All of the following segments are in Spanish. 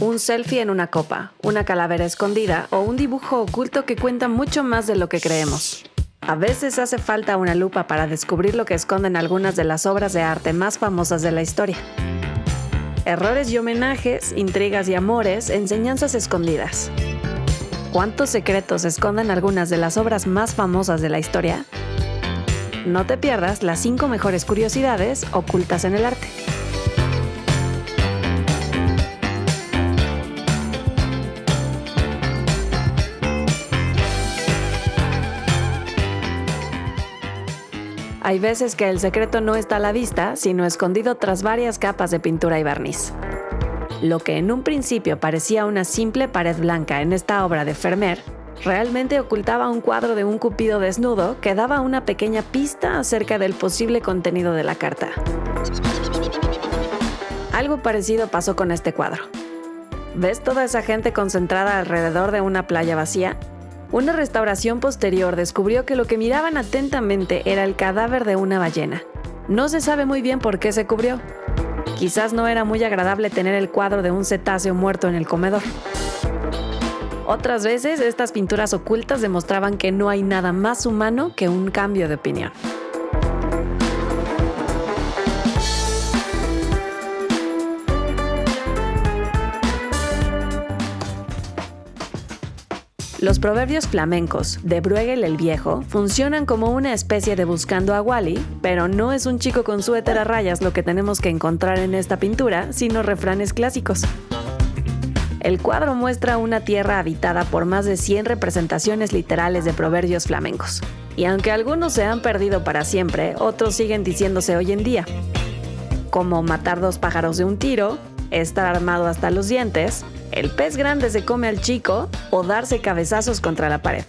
un selfie en una copa, una calavera escondida o un dibujo oculto que cuenta mucho más de lo que creemos. A veces hace falta una lupa para descubrir lo que esconden algunas de las obras de arte más famosas de la historia. Errores y homenajes, intrigas y amores, enseñanzas escondidas. ¿Cuántos secretos esconden algunas de las obras más famosas de la historia? No te pierdas las 5 mejores curiosidades ocultas en el arte. Hay veces que el secreto no está a la vista, sino escondido tras varias capas de pintura y barniz. Lo que en un principio parecía una simple pared blanca en esta obra de Vermeer, realmente ocultaba un cuadro de un cupido desnudo que daba una pequeña pista acerca del posible contenido de la carta. Algo parecido pasó con este cuadro. ¿Ves toda esa gente concentrada alrededor de una playa vacía? Una restauración posterior descubrió que lo que miraban atentamente era el cadáver de una ballena. No se sabe muy bien por qué se cubrió. Quizás no era muy agradable tener el cuadro de un cetáceo muerto en el comedor. Otras veces, estas pinturas ocultas demostraban que no hay nada más humano que un cambio de opinión. Los proverbios flamencos de Bruegel el Viejo funcionan como una especie de buscando a Wally, pero no es un chico con suéter a rayas lo que tenemos que encontrar en esta pintura, sino refranes clásicos. El cuadro muestra una tierra habitada por más de 100 representaciones literales de proverbios flamencos. Y aunque algunos se han perdido para siempre, otros siguen diciéndose hoy en día, como matar 2 pájaros de un tiro, estar armado hasta los dientes, el pez grande se come al chico o darse cabezazos contra la pared.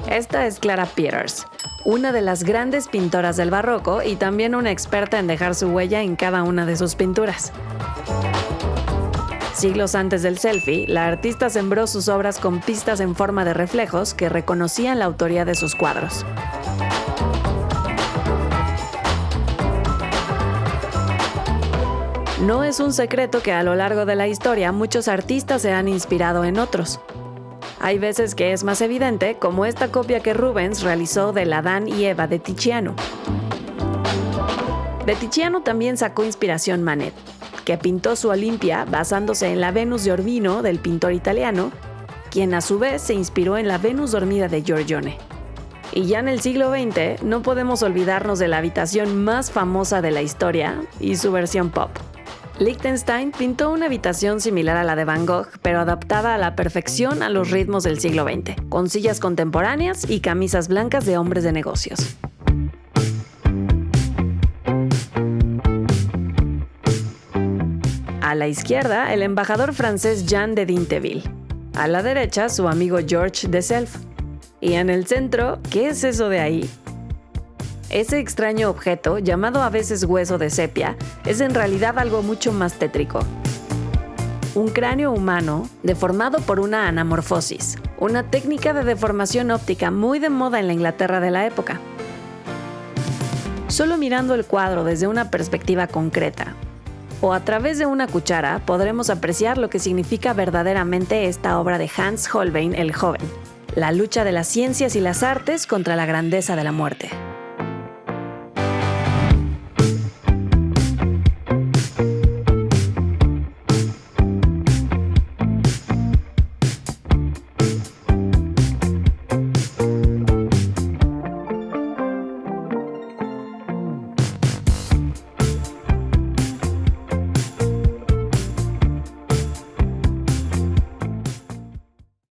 Esta es Clara Peters, una de las grandes pintoras del barroco y también una experta en dejar su huella en cada una de sus pinturas. Siglos antes del selfie, la artista sembró sus obras con pistas en forma de reflejos que reconocían la autoría de sus cuadros. No es un secreto que a lo largo de la historia muchos artistas se han inspirado en otros. Hay veces que es más evidente, como esta copia que Rubens realizó del Adán y Eva de Tiziano. De Tiziano también sacó inspiración Manet, que pintó su Olimpia basándose en la Venus de Urbino del pintor italiano, quien a su vez se inspiró en la Venus dormida de Giorgione. Y ya en el siglo XX no podemos olvidarnos de la habitación más famosa de la historia y su versión pop. Lichtenstein pintó una habitación similar a la de Van Gogh, pero adaptada a la perfección a los ritmos del siglo XX, con sillas contemporáneas y camisas blancas de hombres de negocios. A la izquierda, el embajador francés Jean de Dinteville. A la derecha, su amigo George de Self. Y en el centro, ¿qué es eso de ahí? Ese extraño objeto, llamado a veces hueso de sepia, es en realidad algo mucho más tétrico. Un cráneo humano deformado por una anamorfosis, una técnica de deformación óptica muy de moda en la Inglaterra de la época. Solo mirando el cuadro desde una perspectiva concreta, o a través de una cuchara, podremos apreciar lo que significa verdaderamente esta obra de Hans Holbein el Joven, la lucha de las ciencias y las artes contra la grandeza de la muerte.